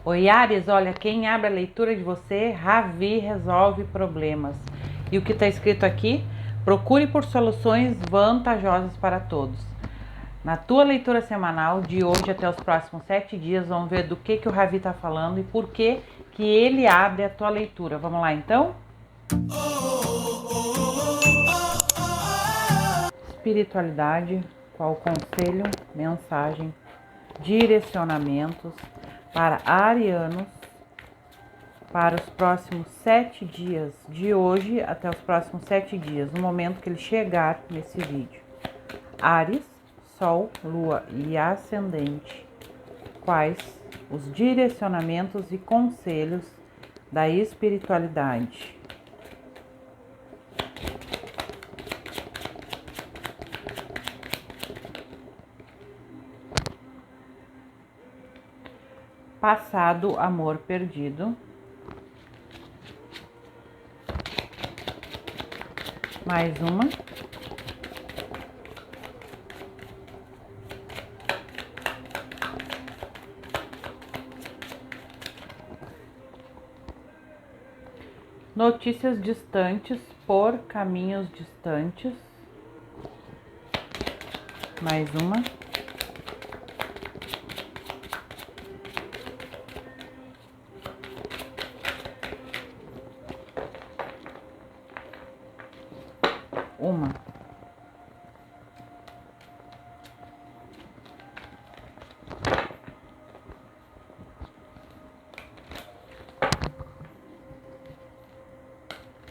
Oi, Ares, olha, quem abre a leitura de você, Ravi resolve problemas. E o que está escrito aqui? Procure por soluções vantajosas para todos. Na tua leitura semanal, de hoje até os próximos 7 dias, vamos ver do que o Ravi está falando e por que ele abre a tua leitura. Vamos lá, então? Espiritualidade, qual conselho, mensagem, direcionamentos para arianos para os próximos 7 dias, de hoje até os próximos 7 dias, no momento que ele chegar nesse vídeo. Áries, Sol, Lua e Ascendente. Quais os direcionamentos e conselhos da espiritualidade? Passado, amor perdido. Mais uma. Notícias distantes por caminhos distantes. Mais uma. Uma.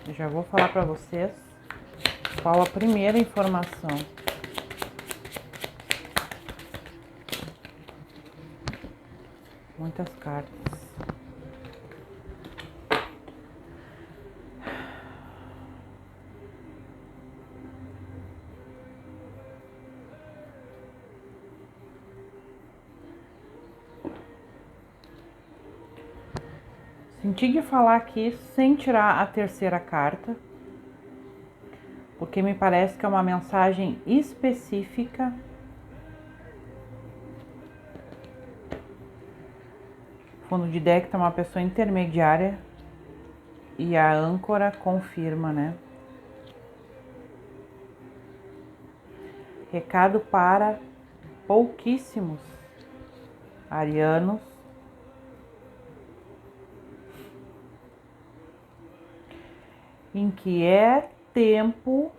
Eu já vou falar para vocês qual a primeira informação. Muitas cartas. Senti de falar aqui sem tirar a terceira carta, porque me parece que é uma mensagem específica. Fundo de deck tá uma pessoa intermediária e a âncora confirma, né? Recado para pouquíssimos arianos. Em que é tempo,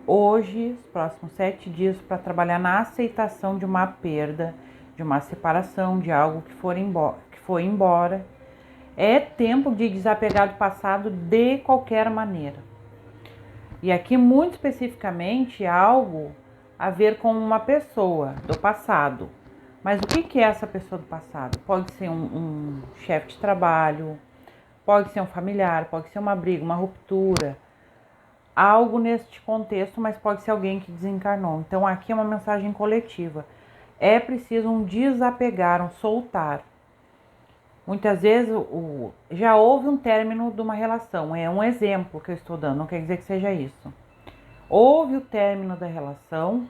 hoje, os próximos 7 dias, para trabalhar na aceitação de uma perda, de uma separação, de algo que foi embora. É tempo de desapegar do passado de qualquer maneira. E aqui, muito especificamente, algo a ver com uma pessoa do passado. Mas o que é essa pessoa do passado? Pode ser um chefe de trabalho, pode ser um familiar, pode ser uma briga, uma ruptura, algo neste contexto, mas pode ser alguém que desencarnou. Então aqui é uma mensagem coletiva. É preciso um desapegar, um soltar. Muitas vezes já houve um término de uma relação, é um exemplo que eu estou dando, não quer dizer que seja isso. Houve o término da relação,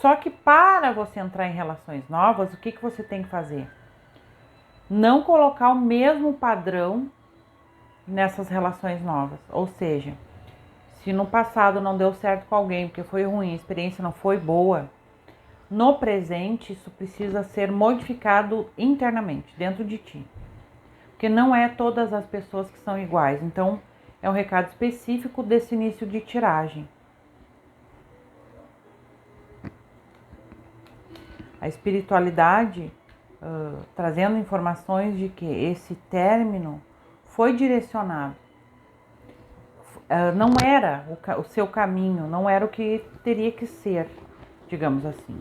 só que para você entrar em relações novas, o que você tem que fazer? Não colocar o mesmo padrão nessas relações novas. Ou seja, se no passado não deu certo com alguém porque foi ruim, a experiência não foi boa, no presente isso precisa ser modificado internamente, dentro de ti. Porque não é todas as pessoas que são iguais. Então, é um recado específico desse início de tiragem. A espiritualidade trazendo informações de que esse término foi direcionado. Não era o seu caminho, não era o que teria que ser, digamos assim.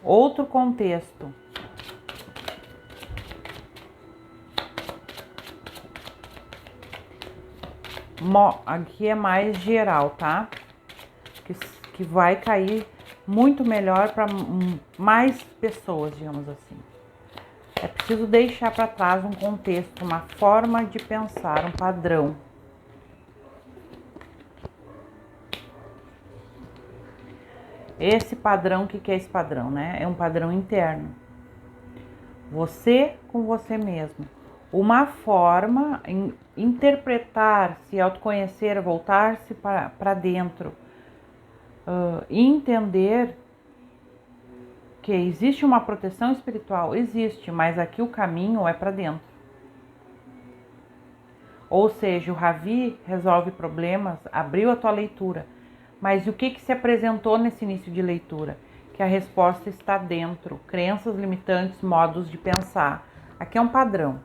Outro contexto. Aqui é mais geral, tá? Que vai cair muito melhor para mais pessoas, digamos assim. É preciso deixar para trás um contexto, uma forma de pensar, um padrão. Esse padrão, o que é esse padrão, né? É um padrão interno. Você com você mesmo. Uma forma em interpretar, se autoconhecer, voltar-se para dentro, entender que existe uma proteção espiritual, existe, mas aqui o caminho é para dentro. Ou seja, o Ravi resolve problemas, abriu a tua leitura. Mas o que se apresentou nesse início de leitura? Que a resposta está dentro. Crenças limitantes, modos de pensar. Aqui é um padrão.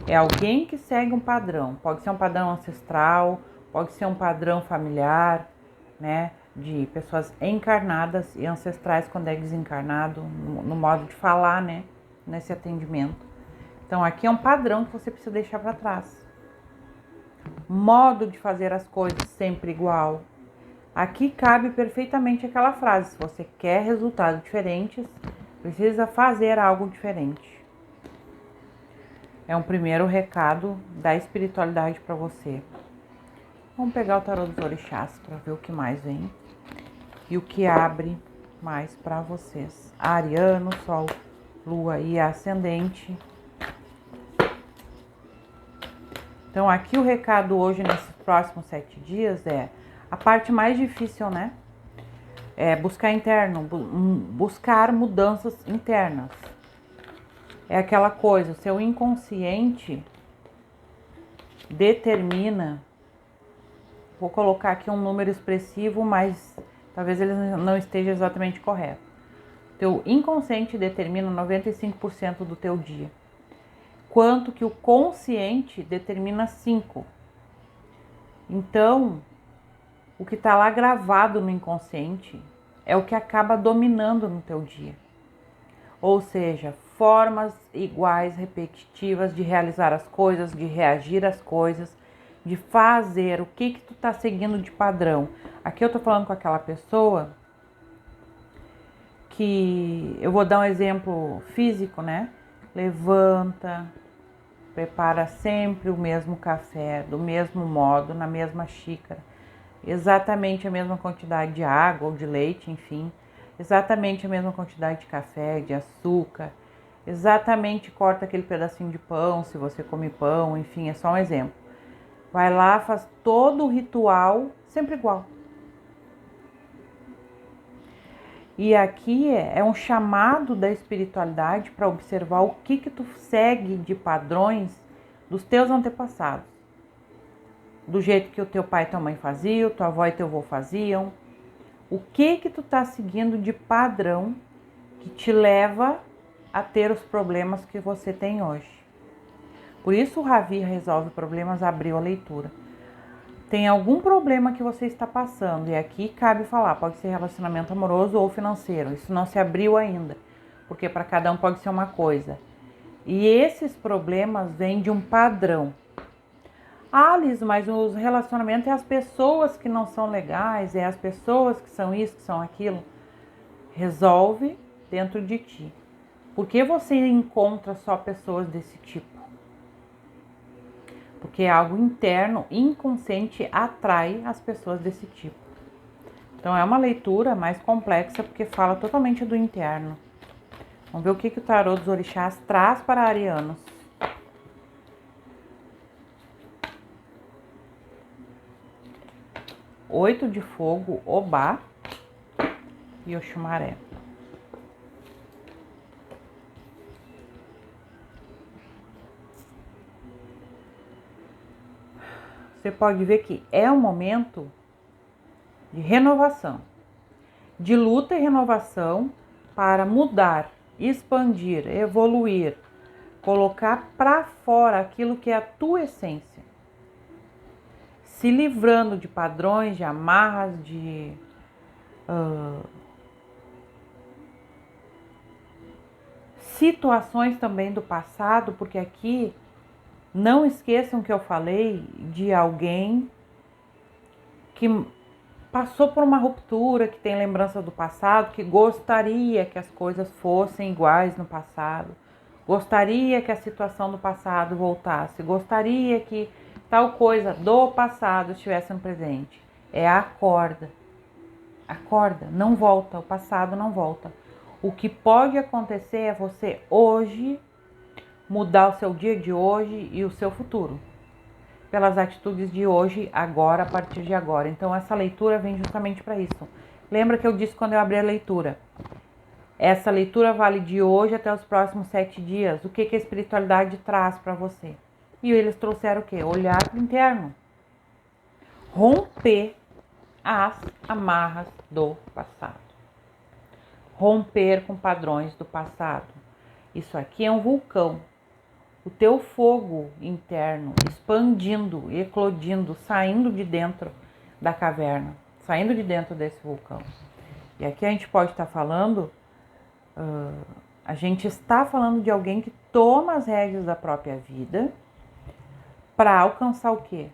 É alguém que segue um padrão. Pode ser um padrão ancestral, pode ser um padrão familiar, né? De pessoas encarnadas e ancestrais quando é desencarnado, no modo de falar, né? Nesse atendimento. Então aqui é um padrão que você precisa deixar para trás. Modo de fazer as coisas sempre igual. Aqui cabe perfeitamente aquela frase: se você quer resultados diferentes, precisa fazer algo diferente. É um primeiro recado da espiritualidade para você. Vamos pegar o tarô dos orixás para ver o que mais vem e o que abre mais para vocês. Ariano, Sol, Lua e Ascendente. Então aqui o recado hoje, nesses próximos 7 dias, é a parte mais difícil, né? É buscar interno, buscar mudanças internas. É aquela coisa, o seu inconsciente determina, vou colocar aqui um número expressivo, mas talvez ele não esteja exatamente correto. Teu inconsciente determina 95% do teu dia, quanto que o consciente determina 5%. Então, o que está lá gravado no inconsciente é o que acaba dominando no teu dia. Ou seja, formas iguais, repetitivas de realizar as coisas, de reagir às coisas, de fazer o que tu está seguindo de padrão. Aqui eu estou falando com aquela pessoa que, eu vou dar um exemplo físico, né? Levanta, prepara sempre o mesmo café, do mesmo modo, na mesma xícara. Exatamente a mesma quantidade de água ou de leite, enfim. Exatamente a mesma quantidade de café, de açúcar. Exatamente corta aquele pedacinho de pão, se você come pão, enfim, é só um exemplo. Vai lá, faz todo o ritual, sempre igual. E aqui é um chamado da espiritualidade para observar o que tu segue de padrões dos teus antepassados. Do jeito que o teu pai e tua mãe faziam, tua avó e teu avô faziam. O que tu tá seguindo de padrão que te leva a ter os problemas que você tem hoje. Por isso o Ravi Resolve Problemas abriu a leitura. Tem algum problema que você está passando, e aqui cabe falar, pode ser relacionamento amoroso ou financeiro, isso não se abriu ainda, porque para cada um pode ser uma coisa. E esses problemas vêm de um padrão. Ah, Liz, mas os relacionamentos é as pessoas que não são legais, é as pessoas que são isso, que são aquilo. Resolve dentro de ti. Por que você encontra só pessoas desse tipo? Porque é algo interno, inconsciente, atrai as pessoas desse tipo. Então é uma leitura mais complexa porque fala totalmente do interno. Vamos ver o que o tarô dos orixás traz para arianos. Oito de fogo, Obá e Oxumaré. Você pode ver que é um momento de renovação, de luta e renovação para mudar, expandir, evoluir, colocar para fora aquilo que é a tua essência. Se livrando de padrões, de amarras, de situações também do passado, porque aqui não esqueçam que eu falei de alguém que passou por uma ruptura, que tem lembrança do passado, que gostaria que as coisas fossem iguais no passado, gostaria que a situação do passado voltasse, gostaria que tal coisa do passado estivesse no presente. É a corda. Acorda, não volta, o passado não volta. O que pode acontecer é você hoje mudar o seu dia de hoje e o seu futuro. Pelas atitudes de hoje, agora, a partir de agora. Então essa leitura vem justamente para isso. Lembra que eu disse quando eu abri a leitura? Essa leitura vale de hoje até os próximos 7 dias. O que a espiritualidade traz para você? E eles trouxeram o quê? Olhar para o interno. Romper as amarras do passado. Romper com padrões do passado. Isso aqui é um vulcão. O teu fogo interno expandindo, eclodindo, saindo de dentro da caverna, saindo de dentro desse vulcão. E aqui a gente pode estar falando, a gente está falando de alguém que toma as rédeas da própria vida para alcançar o quê?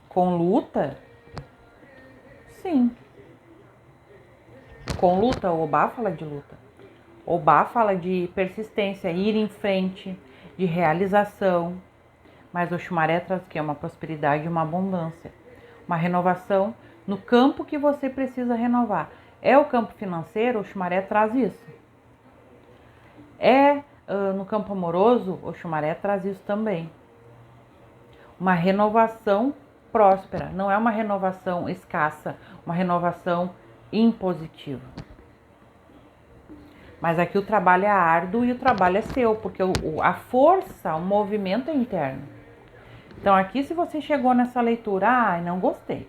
Com luta? Sim. Com luta, o Obá fala de luta. O Obá fala de persistência, ir em frente, de realização. Mas o Xumaré traz o quê? Uma prosperidade e uma abundância. Uma renovação no campo que você precisa renovar. É o campo financeiro, o Xumaré traz isso. No campo amoroso, o Xumaré traz isso também. Uma renovação próspera, não é uma renovação escassa, uma renovação impositiva. Mas aqui o trabalho é árduo e o trabalho é seu, porque a força, o movimento é interno. Então aqui se você chegou nessa leitura, não gostei.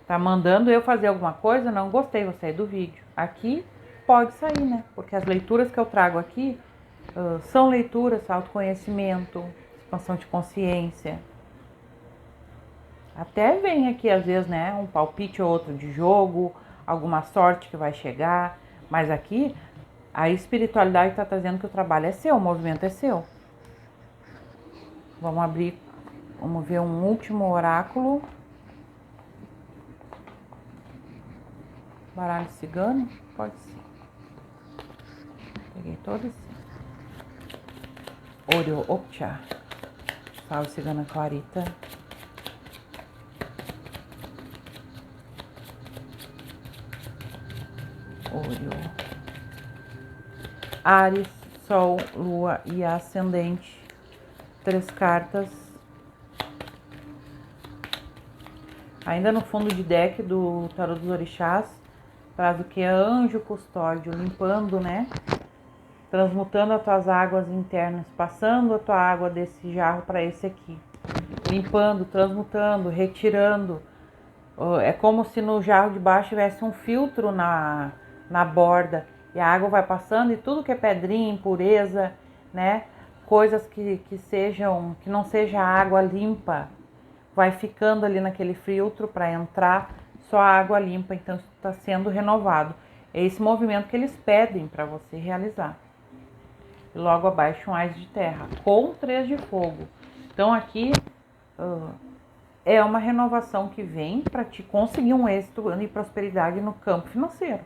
Tá mandando eu fazer alguma coisa, não gostei, vou sair do vídeo. Aqui pode sair, né? Porque as leituras que eu trago aqui são leituras, autoconhecimento, expansão de consciência. Até vem aqui às vezes, né, um palpite ou outro de jogo, alguma sorte que vai chegar, mas aqui a espiritualidade está trazendo que o trabalho é seu, o movimento é seu. Vamos abrir, vamos ver um último oráculo. Baralho cigano? Pode ser. Peguei todos. Oreo Opcha. Salve cigana Clarita. Oreo. Áries, Sol, Lua e Ascendente. 3 cartas. Ainda no fundo de deck do Tarot dos Orixás, traz o que é anjo custódio, limpando, né? Transmutando as tuas águas internas, passando a tua água desse jarro para esse aqui. Limpando, transmutando, retirando. É como se no jarro de baixo tivesse um filtro na borda. E a água vai passando e tudo que é pedrinha, impureza, né? Coisas que não seja água limpa, vai ficando ali naquele filtro para entrar só a água limpa. Então está sendo renovado. É esse movimento que eles pedem para você realizar. E logo abaixo um ás de terra com 3 de fogo. Então aqui é uma renovação que vem para te conseguir um êxito e prosperidade no campo financeiro.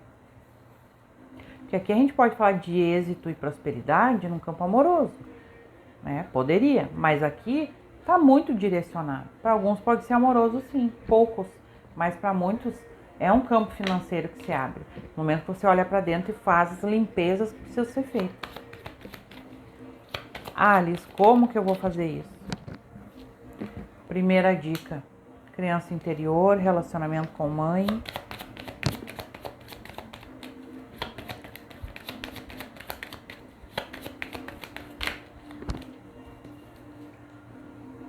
Porque aqui a gente pode falar de êxito e prosperidade no campo amoroso, né? Poderia, mas aqui está muito direcionado. Para alguns pode ser amoroso sim, poucos, mas para muitos é um campo financeiro que se abre. No momento que você olha para dentro e faz as limpezas que precisam ser feitas. Alice, como que eu vou fazer isso? Primeira dica, criança interior, relacionamento com mãe.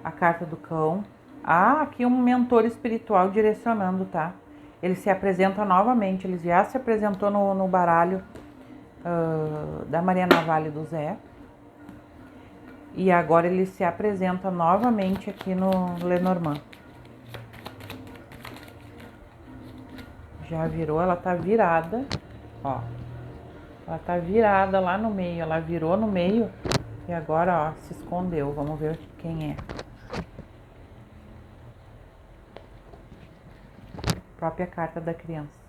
A carta do cão. Aqui um mentor espiritual direcionando, tá? Ele se apresenta novamente, ele já se apresentou no baralho da Maria Navalha e do Zé. E agora ele se apresenta novamente aqui no Lenormand. Já virou, ela tá virada, ó. Ela tá virada lá no meio, ela virou no meio e agora, ó, se escondeu. Vamos ver quem é. Própria carta da criança.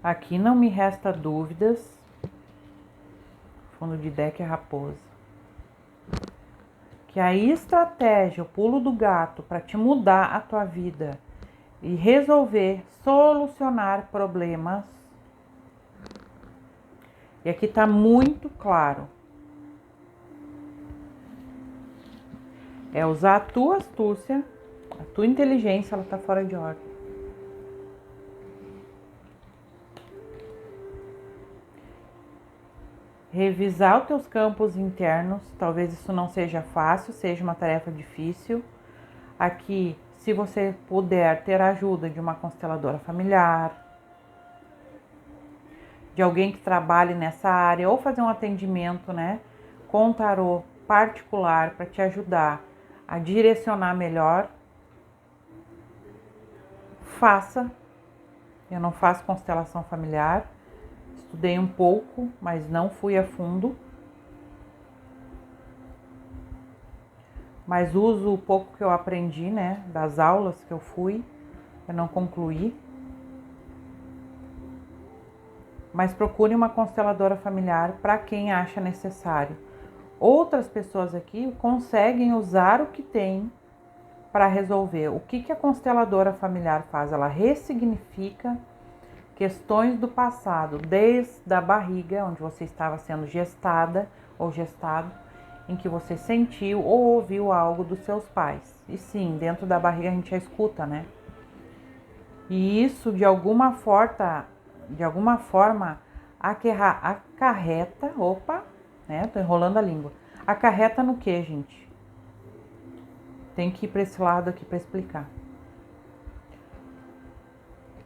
Aqui não me resta dúvidas. fundo de deck é raposa. Que a estratégia, o pulo do gato para te mudar a tua vida e resolver, solucionar problemas. E aqui tá muito claro. É usar a tua astúcia, a tua inteligência, ela tá fora de ordem. Revisar os teus campos internos, talvez isso não seja fácil, seja uma tarefa difícil. Aqui, se você puder ter a ajuda de uma consteladora familiar, de alguém que trabalhe nessa área, ou fazer um atendimento, né, com tarô particular para te ajudar a direcionar melhor, faça. Eu não faço constelação familiar, estudei um pouco, mas não fui a fundo. Mas uso o pouco que eu aprendi, né, das aulas que eu fui, eu não concluí. Mas procure uma consteladora familiar para quem acha necessário. Outras pessoas aqui conseguem usar o que tem para resolver. O que a consteladora familiar faz? Ela ressignifica questões do passado, desde a barriga, onde você estava sendo gestada ou gestado, em que você sentiu ou ouviu algo dos seus pais. E sim, dentro da barriga a gente já escuta, né? E isso de alguma forma acarreta, né? Tô enrolando a língua. Acarreta no que, gente? Tem que ir para esse lado aqui para explicar.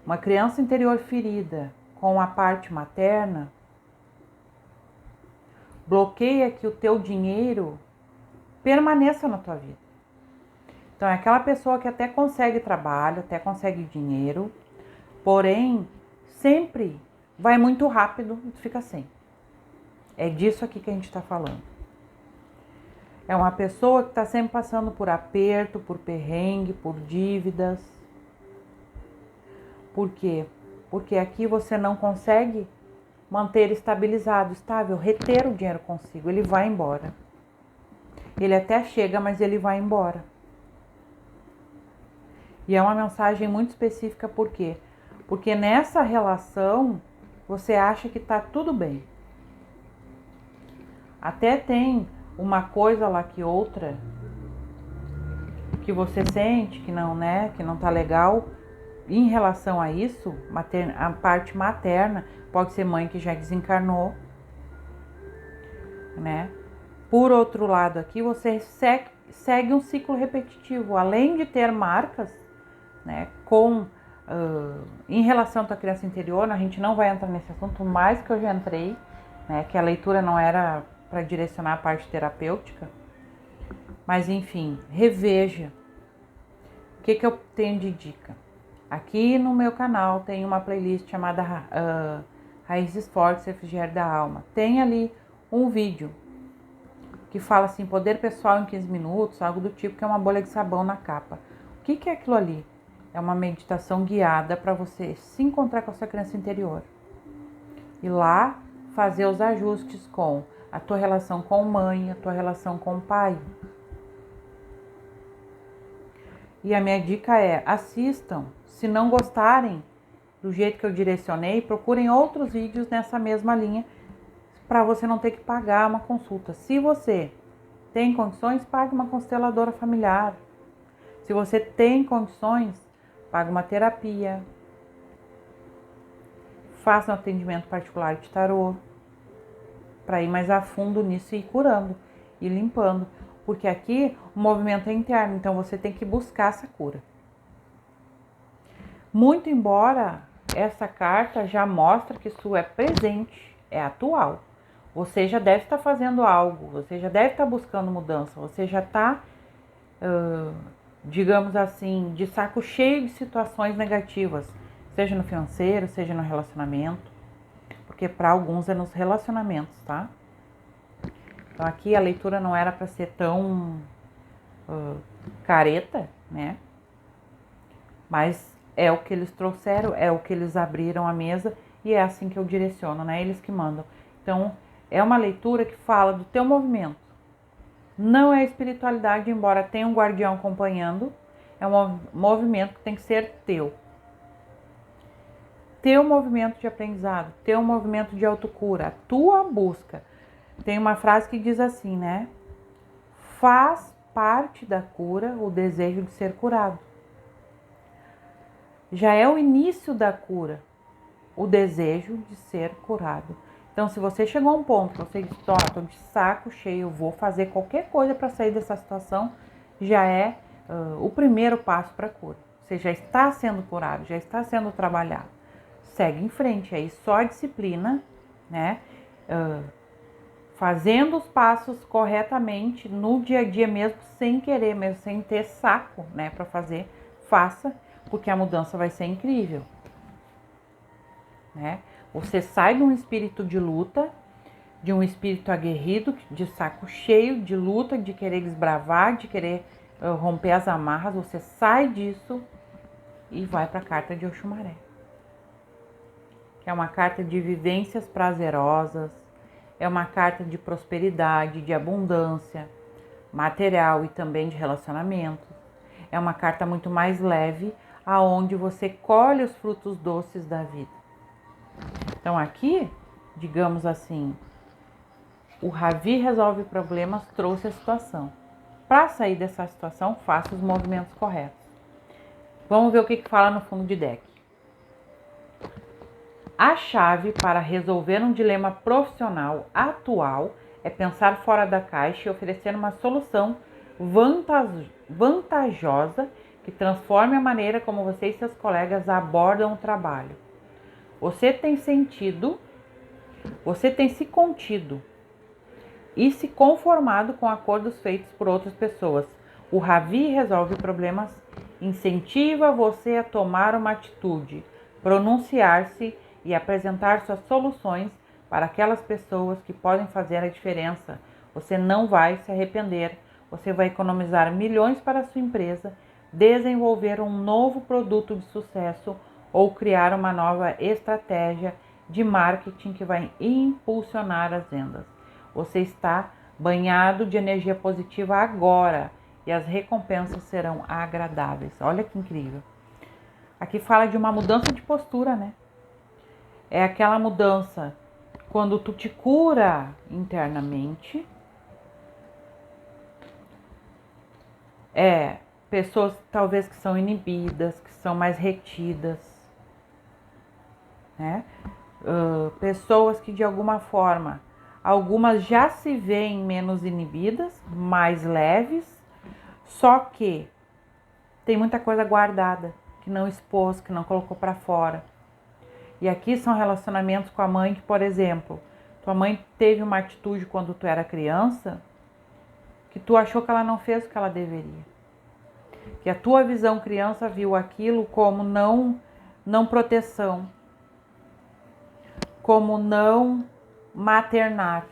Uma criança interior ferida com a parte materna bloqueia que o teu dinheiro permaneça na tua vida. Então é aquela pessoa que até consegue trabalho, até consegue dinheiro, porém sempre vai muito rápido e fica sem. É disso aqui que a gente está falando. É uma pessoa que está sempre passando por aperto, por perrengue, por dívidas. Por quê? Porque aqui você não consegue manter estabilizado, estável, reter o dinheiro consigo. Ele vai embora. Ele até chega, mas ele vai embora. E é uma mensagem muito específica, por quê? Porque nessa relação você acha que tá tudo bem. Até tem uma coisa lá que outra que você sente que não, né, que não tá legal. Em relação a isso, a parte materna, pode ser mãe que já desencarnou, né? Por outro lado aqui, você segue um ciclo repetitivo. Além de ter marcas, né, em relação à tua criança interior, a gente não vai entrar nesse assunto, mais que eu já entrei, né, que a leitura não era para direcionar a parte terapêutica. Mas enfim, reveja. O que eu tenho de dica? Aqui no meu canal tem uma playlist chamada Raízes Fortes, Refrigério da Alma. Tem ali um vídeo que fala assim, poder pessoal em 15 minutos, algo do tipo, que é uma bolha de sabão na capa. O que é aquilo ali? É uma meditação guiada para você se encontrar com a sua criança interior. E lá fazer os ajustes com a tua relação com mãe, a tua relação com pai. E a minha dica é, assistam. Se não gostarem do jeito que eu direcionei, procurem outros vídeos nessa mesma linha para você não ter que pagar uma consulta. Se você tem condições, pague uma consteladora familiar. Se você tem condições, pague uma terapia. Faça um atendimento particular de tarô para ir mais a fundo nisso e ir curando e limpando. Porque aqui o movimento é interno, então você tem que buscar essa cura. Muito embora essa carta já mostra que isso é presente, é atual. Você já deve estar fazendo algo, você já deve estar buscando mudança, você já está, digamos assim, de saco cheio de situações negativas, seja no financeiro, seja no relacionamento, porque para alguns é nos relacionamentos, tá? Então aqui a leitura não era para ser tão careta, né? Mas é o que eles trouxeram, é o que eles abriram a mesa e é assim que eu direciono, né? Eles que mandam. Então É uma leitura que fala do teu movimento. Não é espiritualidade, embora tenha um guardião acompanhando. É um movimento que tem que ser teu. Teu movimento de aprendizado, teu movimento de autocura, a tua busca. Tem uma frase que diz assim, né? Faz parte da cura o desejo de ser curado. Já é o início da cura, o desejo de ser curado. Então, se você chegou a um ponto que você diz, tô de saco cheio, eu vou fazer qualquer coisa para sair dessa situação, já é o primeiro passo para a cura. Você já está sendo curado, já está sendo trabalhado. Segue em frente, aí só a disciplina, né? Fazendo os passos corretamente no dia a dia mesmo, sem querer mesmo, sem ter saco, né, para fazer, faça, porque a mudança vai ser incrível, né? Você sai de um espírito de luta, de um espírito aguerrido, de saco cheio, de luta, de querer desbravar, de querer romper as amarras, você sai disso e vai para a carta de Oxumaré, que é uma carta de vivências prazerosas, é uma carta de prosperidade, de abundância material e também de relacionamento. É uma carta muito mais leve, aonde você colhe os frutos doces da vida. Então aqui, digamos assim, o Ravi resolve problemas, trouxe a situação. Para sair dessa situação, faça os movimentos corretos. Vamos ver o que fala no fundo de deck. A chave para resolver um dilema profissional atual é pensar fora da caixa e oferecer uma solução vantajosa que transforme a maneira como você e seus colegas abordam o trabalho. Você tem se contido e se conformado com acordos feitos por outras pessoas. O Ravi resolve problemas, incentiva você a tomar uma atitude, pronunciar-se e apresentar suas soluções para aquelas pessoas que podem fazer a diferença. Você não vai se arrepender, você vai economizar milhões para a sua empresa, desenvolver um novo produto de sucesso ou criar uma nova estratégia de marketing que vai impulsionar as vendas. Você está banhado de energia positiva agora e as recompensas serão agradáveis. Olha que incrível. Aqui fala de uma mudança de postura, né? É aquela mudança quando tu te cura internamente. Pessoas talvez que são inibidas, que são mais retidas, né? Pessoas que de alguma forma, algumas já se veem menos inibidas, mais leves, só que tem muita coisa guardada, que não expôs, que não colocou para fora. E aqui são relacionamentos com a mãe que, por exemplo, tua mãe teve uma atitude quando tu era criança que tu achou que ela não fez o que ela deveria. Que a tua visão criança viu aquilo como não proteção, como não maternar.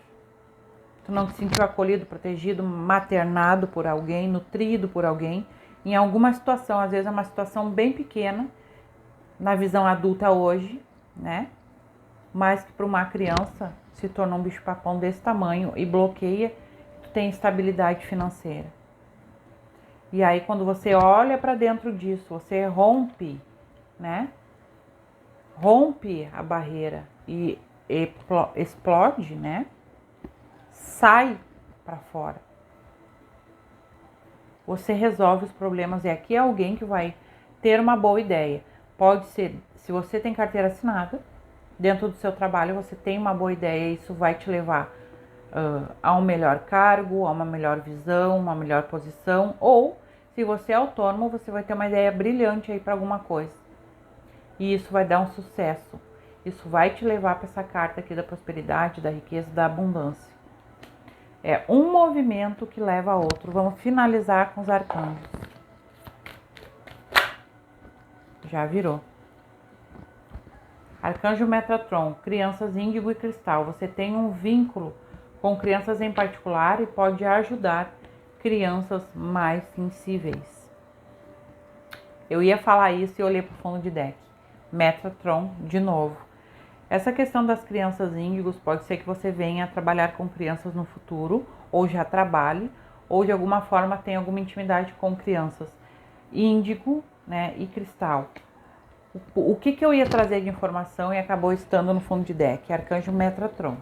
Tu não te sentiu acolhido, protegido, maternado por alguém, nutrido por alguém, em alguma situação, às vezes é uma situação bem pequena, na visão adulta hoje, né? Mas que para uma criança se tornou um bicho-papão desse tamanho e bloqueia, tu tem instabilidade financeira. E aí quando você olha para dentro disso, você rompe, né? Rompe a barreira e explode, né? Sai para fora. Você resolve os problemas e aqui é alguém que vai ter uma boa ideia. Pode ser, se você tem carteira assinada, dentro do seu trabalho você tem uma boa ideia, isso vai te levar a um melhor cargo, a uma melhor visão, uma melhor posição, ou se você é autônomo, você vai ter uma ideia brilhante aí para alguma coisa. E isso vai dar um sucesso. Isso vai te levar para essa carta aqui da prosperidade, da riqueza, da abundância. É um movimento que leva a outro. Vamos finalizar com os arcanjos. Já virou. Arcanjo Metatron, crianças índigo e cristal. Você tem um vínculo com crianças em particular e pode ajudar crianças mais sensíveis. Eu ia falar isso e olhei para o fundo de deck. Metatron de novo. Essa questão das crianças índigos pode ser que você venha a trabalhar com crianças no futuro, ou já trabalhe, ou de alguma forma tenha alguma intimidade com crianças índigo, né, e cristal. O que eu ia trazer de informação e acabou estando no fundo de deck? Arcanjo Metatron.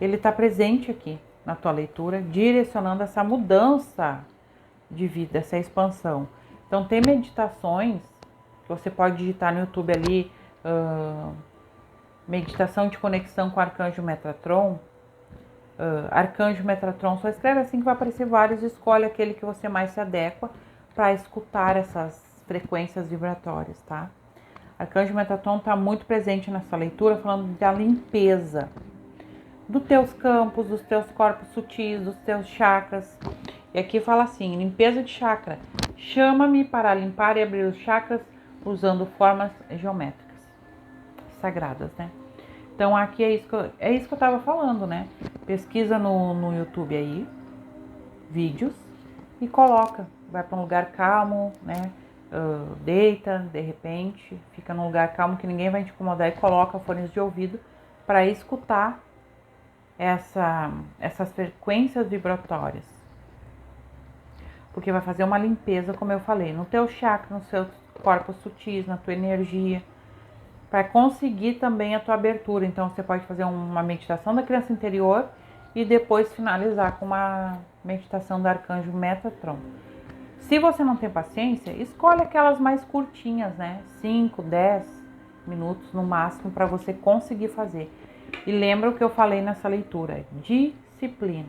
Ele está presente aqui na tua leitura, direcionando essa mudança de vida, essa expansão. Então tem meditações que você pode digitar no YouTube ali, meditação de conexão com o Arcanjo Metatron. Arcanjo Metatron, só escreve assim que vai aparecer vários, escolhe aquele que você mais se adequa para escutar essas frequências vibratórias, tá? Arcanjo Metatron está muito presente nessa leitura, falando da limpeza dos teus campos, dos teus corpos sutis, dos teus chakras. E aqui fala assim, limpeza de chakra. Chama-me para limpar e abrir os chakras usando formas geométricas sagradas, né? Então aqui é isso que eu estava falando, né? Pesquisa no YouTube aí, vídeos, e coloca. Vai para um lugar calmo, né? Deita, de repente, fica num lugar calmo que ninguém vai te incomodar e coloca fones de ouvido para escutar essas frequências vibratórias. Porque vai fazer uma limpeza, como eu falei, no teu chakra, nos seus corpos sutis, na tua energia, para conseguir também a tua abertura. Então você pode fazer uma meditação da criança interior e depois finalizar com uma meditação do Arcanjo Metatron. Se você não tem paciência, escolhe aquelas mais curtinhas, né? 5, 10 minutos no máximo para você conseguir fazer. E lembra o que eu falei nessa leitura, disciplina.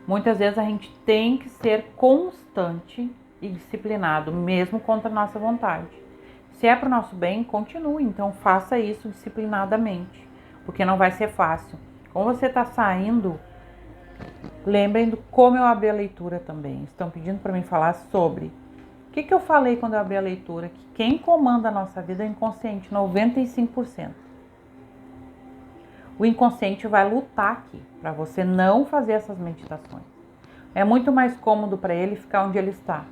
Muitas vezes a gente tem que ser constante e disciplinado, mesmo contra a nossa vontade. Se é para o nosso bem, continue, então faça isso disciplinadamente, porque não vai ser fácil. Como você está saindo, lembrem do como eu abri a leitura também. Estão pedindo para mim falar sobre. O que eu falei quando eu abri a leitura? Que quem comanda a nossa vida é o inconsciente, 95%. O inconsciente vai lutar aqui para você não fazer essas meditações. É muito mais cômodo para ele ficar onde ele está.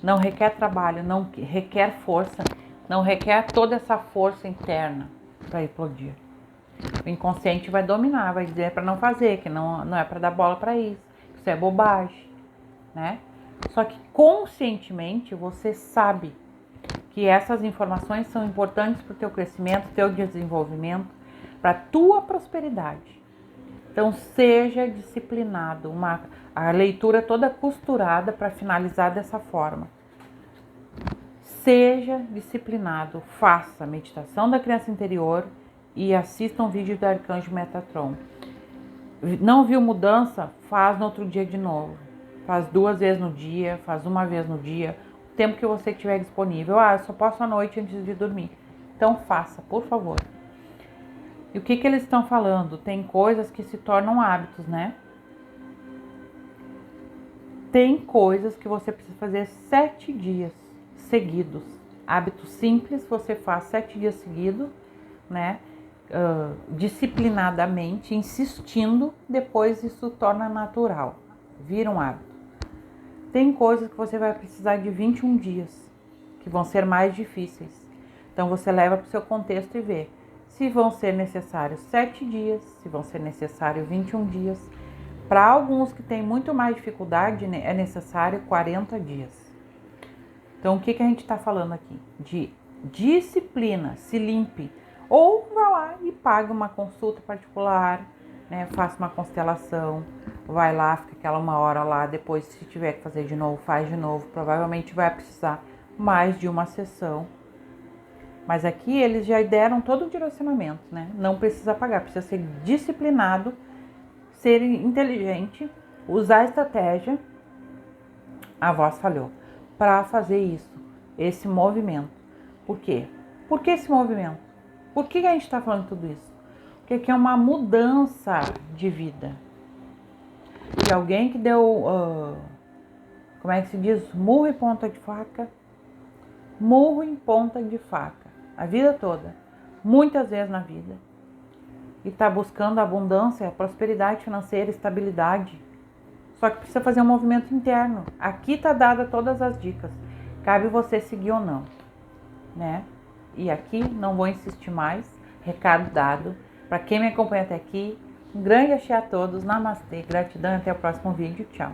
Não requer trabalho, não requer força, não requer toda essa força interna para explodir. O inconsciente vai dominar, vai dizer para não fazer, que não é para dar bola para isso é bobagem, né? Só que conscientemente você sabe que essas informações são importantes para o teu crescimento, teu desenvolvimento, para a tua prosperidade. Então seja disciplinado, a leitura toda costurada para finalizar dessa forma. Seja disciplinado, faça a meditação da criança interior e assista um vídeo do Arcanjo Metatron. Não viu mudança? Faz no outro dia de novo. Faz 2 vezes no dia, faz 1 vez no dia, o tempo que você tiver disponível. Eu só posso à noite antes de dormir. Então faça, por favor. E o que eles estão falando? Tem coisas que se tornam hábitos, né? Tem coisas que você precisa fazer 7 dias seguidos. Hábitos simples, você faz 7 dias seguidos, né? Disciplinadamente, insistindo, depois isso torna natural, vira um hábito. Tem coisas que você vai precisar de 21 dias, que vão ser mais difíceis. Então você leva para o seu contexto e vê se vão ser necessários 7 dias, se vão ser necessários 21 dias. Para alguns que têm muito mais dificuldade, é necessário 40 dias. Então o que a gente está falando aqui? De disciplina, se limpe. Ou vá lá e pague uma consulta particular, né? Faça uma constelação, vai lá, fica aquela 1 hora lá, depois se tiver que fazer de novo, faz de novo. Provavelmente vai precisar mais de uma sessão. Mas aqui eles já deram todo o direcionamento, né? Não precisa pagar, precisa ser disciplinado, ser inteligente, usar a estratégia, a voz falhou, para fazer isso, esse movimento. Por quê? Por que esse movimento? Por que a gente está falando tudo isso? Porque aqui é uma mudança de vida. De alguém que deu, como é que se diz? Murro em ponta de faca. Murro em ponta de faca. A vida toda. Muitas vezes na vida. E está buscando abundância, prosperidade financeira, estabilidade. Só que precisa fazer um movimento interno. Aqui está dada todas as dicas. Cabe você seguir ou não, né? E aqui não vou insistir mais. Recado dado. Para quem me acompanha até aqui, um grande axé a todos. Namastê, gratidão e até o próximo vídeo. Tchau.